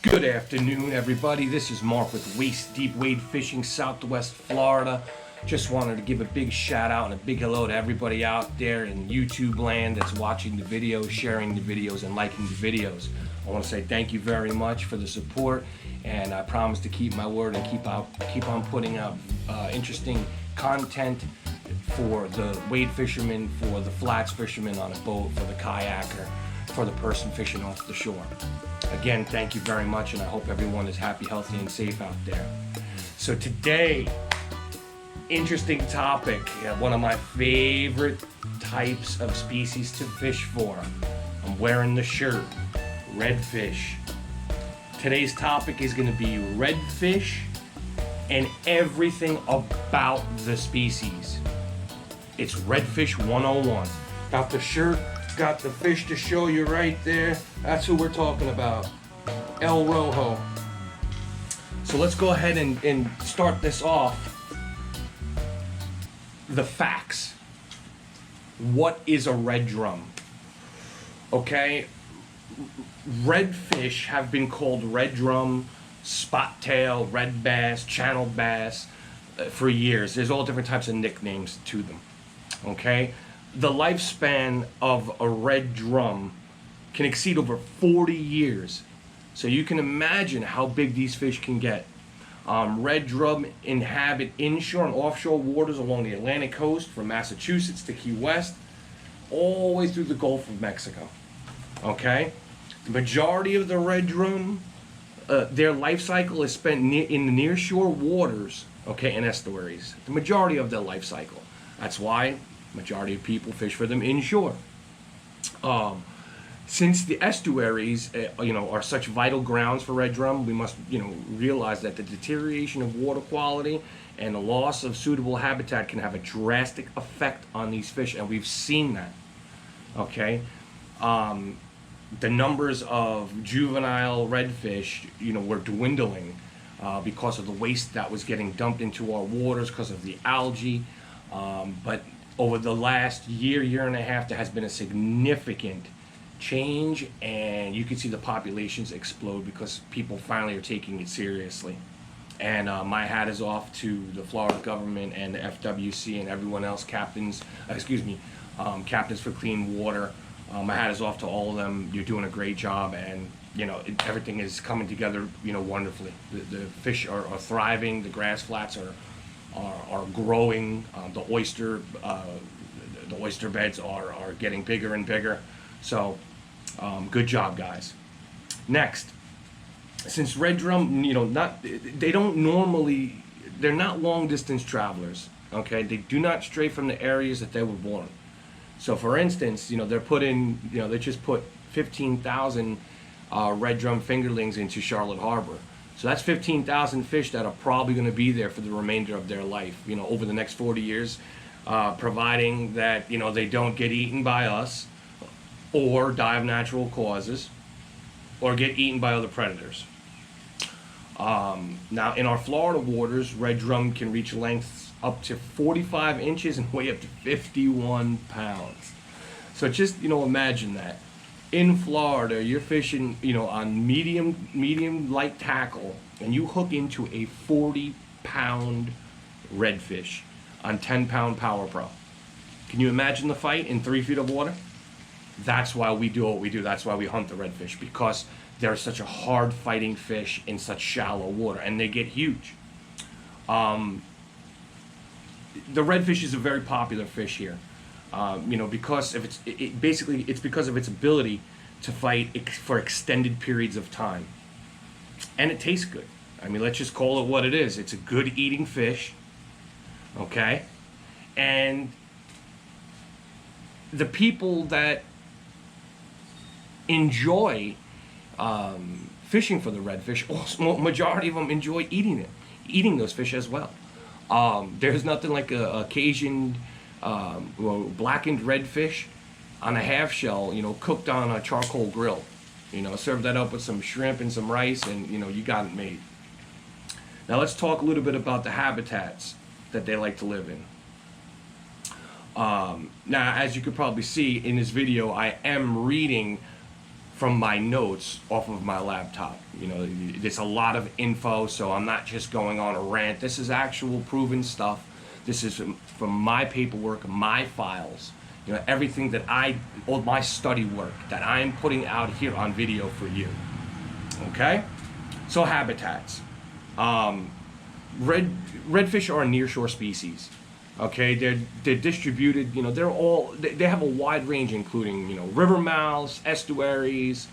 Good afternoon, everybody. This is Mark with Waist Deep Wade Fishing, Southwest Florida. Just wanted to give a big shout out and a big hello to everybody out there in YouTube land that's watching the videos, sharing the videos, and liking the videos. I want to say thank you very much for the support, and I promise to keep my word and keep on putting out interesting content for the wade fisherman, for the flats fisherman on a boat, for the kayaker, for the person fishing off the shore. Again, thank you very much, and I hope everyone is happy, healthy, and safe out there. So today, interesting topic, one of my favorite types of species to fish for. I'm wearing the shirt, redfish. Today's topic is going to be redfish and everything about the species. It's Redfish 101. Got the shirt, got the fish to show you right there. That's who we're talking about, El Rojo. So let's go ahead and start this off. The facts. What is a red drum? Okay, redfish have been called red drum, spot tail, red bass, channel bass for years. There's all different types of nicknames to them. Okay, the lifespan of a red drum can exceed over 40 years. So you can imagine how big these fish can get. Red drum inhabit inshore and offshore waters along the Atlantic coast from Massachusetts to Key West, all the way through the Gulf of Mexico. Okay? The majority of the red drum, their life cycle is spent in the nearshore waters, okay, and estuaries. The majority of their life cycle. That's why majority of people fish for them inshore. Since the estuaries, are such vital grounds for red drum, we must, realize that the deterioration of water quality and the loss of suitable habitat can have a drastic effect on these fish, and we've seen that. Okay, the numbers of juvenile redfish, were dwindling because of the waste that was getting dumped into our waters because of the algae. But over the last year and a half, there has been a significant change, and you can see the populations explode because people finally are taking it seriously. And my hat is off to the Florida government and the FWC and everyone else, captains for clean water. My hat is off to all of them. You're doing a great job, and everything is coming together wonderfully. The fish are thriving, the grass flats are growing, the oyster beds are getting bigger and bigger. So good job, guys. Next, since red drum, they're not long distance travelers. Okay, they do not stray from the areas that they were born. So for instance, they just put 15,000 red drum fingerlings into Charlotte Harbor. So that's 15,000 fish that are probably going to be there for the remainder of their life, over the next 40 years, providing that, they don't get eaten by us or die of natural causes or get eaten by other predators. Now, in our Florida waters, red drum can reach lengths up to 45 inches and weigh up to 51 pounds. So just, imagine that. In Florida, you're fishing, on medium light tackle, and you hook into a 40-pound redfish on 10-pound Power Pro. Can you imagine the fight in 3 feet of water? That's why we do what we do. That's why we hunt the redfish, because they're such a hard-fighting fish in such shallow water, and they get huge. The redfish is a very popular fish here. Because of it's because of its ability to fight for extended periods of time, and it tastes good. I mean, let's just call it what it is. It's a good eating fish, okay? And the people that enjoy fishing for the redfish, also, majority of them enjoy eating those fish as well. There's nothing like a Cajun blackened redfish on a half shell, cooked on a charcoal grill. Serve that up with some shrimp and some rice, and you got it made. Now let's talk a little bit about the habitats that they like to live in. Now, as you could probably see in this video, I am reading from my notes off of my laptop. You know, there's a lot of info, so I'm not just going on a rant. This is actual proven stuff. This is from my paperwork, my files. You know, everything that all my study work that I'm putting out here on video for you. Okay? So habitats. Redfish are a nearshore species. Okay, they're distributed. You know, they have a wide range, including, you know, river mouths, estuaries,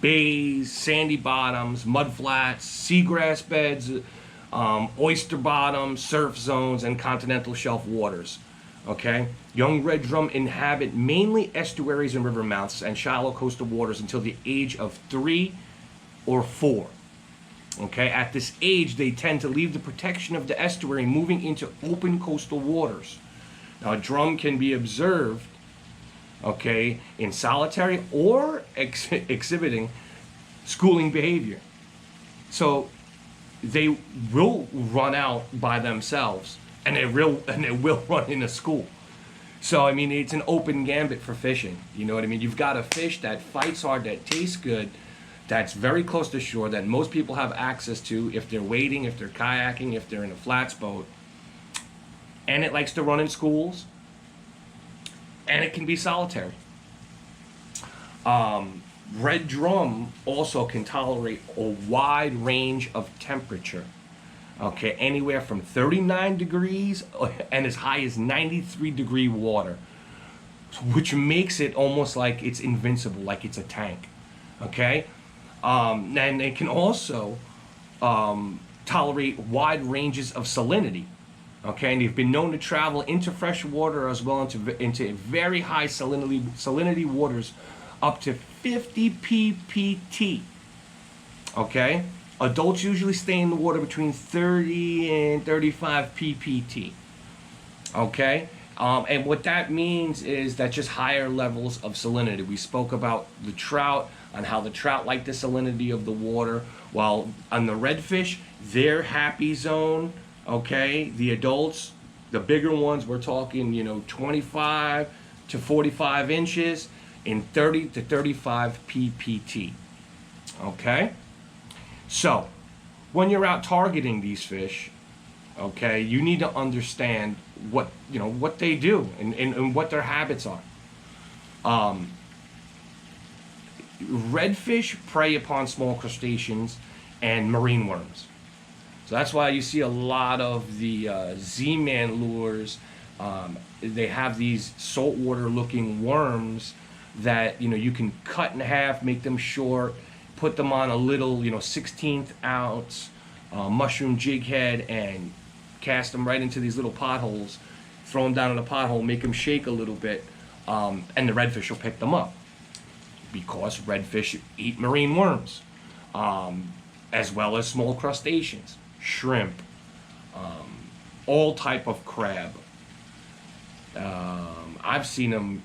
bays, sandy bottoms, mudflats, seagrass beds, oyster bottoms, surf zones, and continental shelf waters. Okay, young red drum inhabit mainly estuaries and river mouths and shallow coastal waters until the age of 3 or 4. Okay, at this age, they tend to leave the protection of the estuary, moving into open coastal waters. Now, a drum can be observed, okay, in solitary or exhibiting schooling behavior. So they will run out by themselves, and they will run into school. So I mean, it's an open gambit for fishing. You know what I mean? You've got a fish that fights hard, that tastes good, that's very close to shore, that most people have access to if they're wading, if they're kayaking, if they're in a flats boat. And it likes to run in schools. And it can be solitary. Red drum also can tolerate a wide range of temperature. Okay, anywhere from 39 degrees and as high as 93 degree water, which makes it almost like it's invincible, like it's a tank. Okay? And it can also tolerate wide ranges of salinity. Okay, and they've been known to travel into fresh water as well into very high salinity waters, up to 50 ppt. Okay, adults usually stay in the water between 30 and 35 ppt. Okay, and what that means is that just higher levels of salinity. We spoke about the trout, on how the trout like the salinity of the water, while on the redfish, their happy zone, okay, the adults, the bigger ones, we're talking, you know, 25 to 45 inches in 30 to 35 ppt. Okay, so when you're out targeting these fish, okay, you need to understand what, you know, what they do and what their habits are. Redfish prey upon small crustaceans and marine worms. So that's why you see a lot of the Z-Man lures. They have these saltwater looking worms that, you know, you can cut in half, make them short, put them on a little, you know, 16th ounce mushroom jig head and cast them right into these little potholes, throw them down in a pothole, make them shake a little bit, and the redfish will pick them up. Because redfish eat marine worms, as well as small crustaceans, shrimp, all type of crab. I've seen them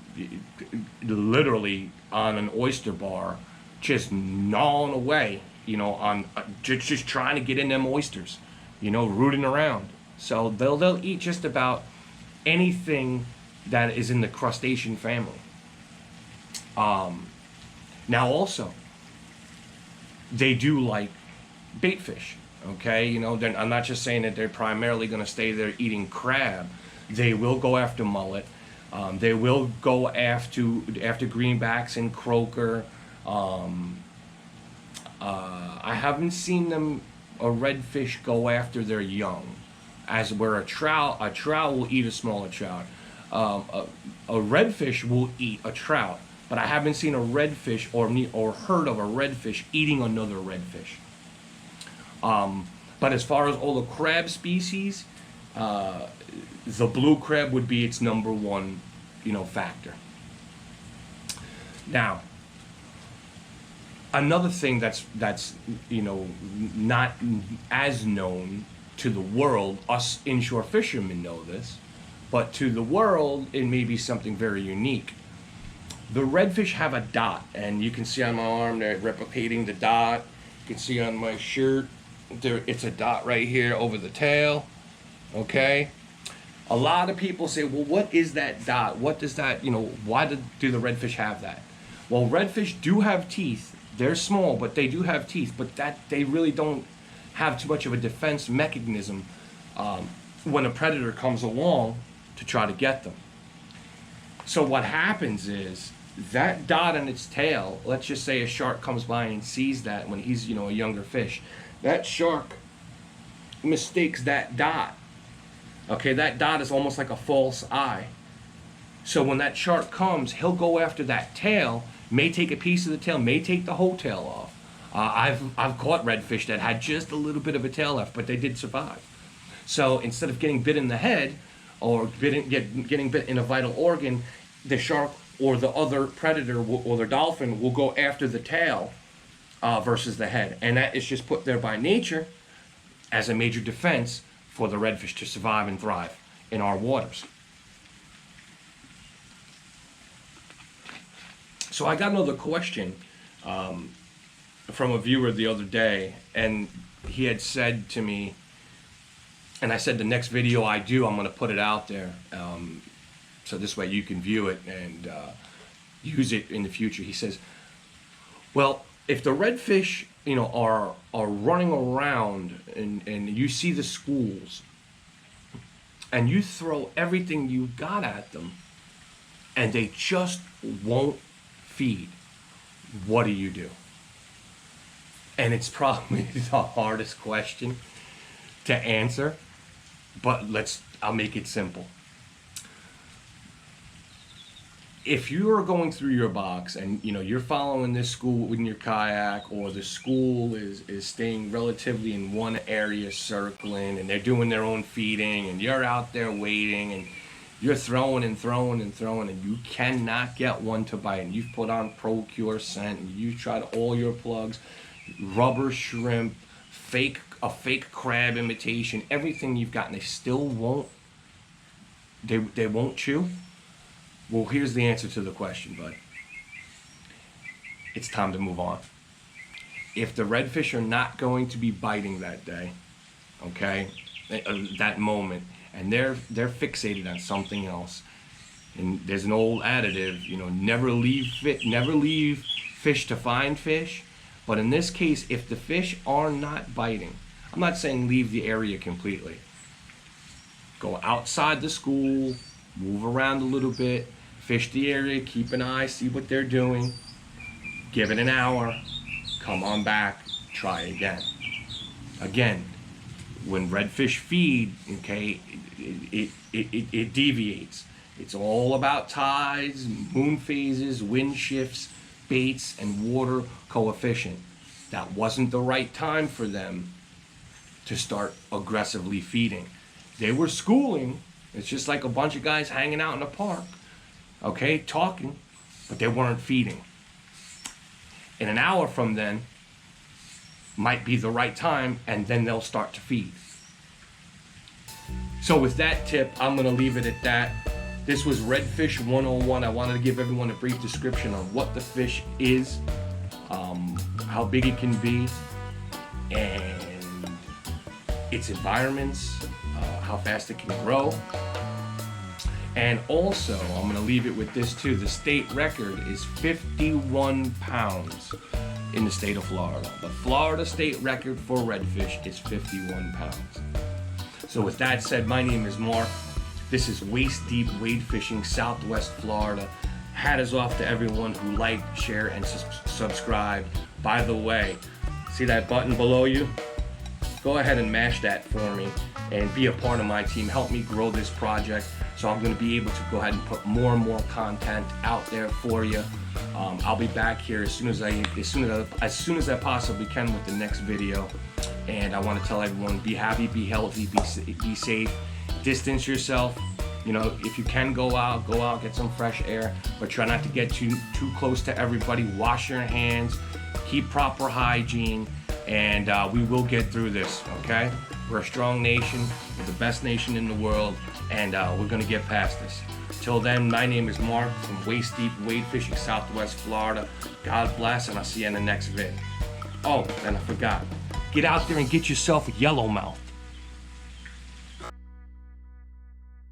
literally on an oyster bar, just gnawing away, you know, on just trying to get in them oysters, you know, rooting around. So they'll eat just about anything that is in the crustacean family. Now also, they do like bait fish, okay? You know, I'm not just saying that they're primarily going to stay there eating crab. They will go after mullet. They will go after greenbacks and croaker. I haven't seen a redfish go after their young, as where a trout will eat a smaller trout. A redfish will eat a trout. But I haven't seen a redfish or heard of a redfish eating another redfish. But as far as all the crab species, the blue crab would be its number one, you know, factor. Now, another thing that's you know, not as known to the world, us inshore fishermen know this, but to the world it may be something very unique. The redfish have a dot, and you can see on my arm they're replicating the dot. You can see on my shirt it's a dot right here over the tail. Okay, a lot of people say, well, what is that dot? What does that, you know, why do the redfish have that? Well, redfish do have teeth. They're small, but they do have teeth, but that they really don't have too much of a defense mechanism when a predator comes along to try to get them. So what happens is that dot on its tail, let's just say a shark comes by and sees that when he's, a younger fish, that shark mistakes that dot. Okay, that dot is almost like a false eye. So when that shark comes, he'll go after that tail, may take a piece of the tail, may take the whole tail off. I've caught redfish that had just a little bit of a tail left, but they did survive. So instead of getting bit in the head or getting bit in a vital organ, the shark or the other predator or the dolphin will go after the tail versus the head. And that is just put there by nature as a major defense for the redfish to survive and thrive in our waters. So I got another question from a viewer the other day, and he had said to me, and I said the next video I do, I'm going to put it out there, so this way you can view it and use it in the future. He says, well, if the redfish, are running around and you see the schools and you throw everything you got at them and they just won't feed, what do you do? And it's probably the hardest question to answer, but I'll make it simple. If you are going through your box and you're following this school in your kayak, or the school is staying relatively in one area circling and they're doing their own feeding, and you're out there waiting and you're throwing and throwing and throwing and you cannot get one to bite, and you've put on Procure scent and you tried all your plugs, rubber shrimp, a fake crab imitation, everything you've got, and they still won't, they won't chew. Well, here's the answer to the question, bud. It's time to move on. If the redfish are not going to be biting that day, okay, that moment, and they're fixated on something else, and there's an old additive, never leave fish to find fish. But in this case, if the fish are not biting, I'm not saying leave the area completely. Go outside the school, move around a little bit, fish the area, keep an eye, see what they're doing, give it an hour, come on back, try again. Again, when redfish feed, okay, it deviates. It's all about tides, moon phases, wind shifts, baits, and water coefficient. That wasn't the right time for them to start aggressively feeding. They were schooling. It's just like a bunch of guys hanging out in a park, okay, talking, but they weren't feeding. In an hour from then might be the right time, and then they'll start to feed. So with that tip, I'm going to leave it at that. This was Redfish 101. I wanted to give everyone a brief description on what the fish is, how big it can be, and its environments, how fast it can grow. And also, I'm going to leave it with this too. The state record is 51 pounds in the state of Florida. The Florida state record for redfish is 51 pounds. So with that said, my name is Mark. This is Waist Deep Wade Fishing, Southwest Florida. Hat is off to everyone who liked, share, and subscribe. By the way, see that button below you? Go ahead and mash that for me and be a part of my team. Help me grow this project so I'm going to be able to go ahead and put more and more content out there for you. I'll be back here as soon as I possibly can with the next video. And I want to tell everyone, be happy, be healthy, be safe, distance yourself. If you can go out, get some fresh air, but try not to get too close to everybody. Wash your hands, keep proper hygiene, and we will get through this, okay? We're a strong nation, we're the best nation in the world, and we're gonna get past this. Till then, my name is Mark from Waist Deep Wade Fishing, Southwest Florida. God bless, and I'll see you in the next vid. Oh, and I forgot. Get out there and get yourself a yellowmouth.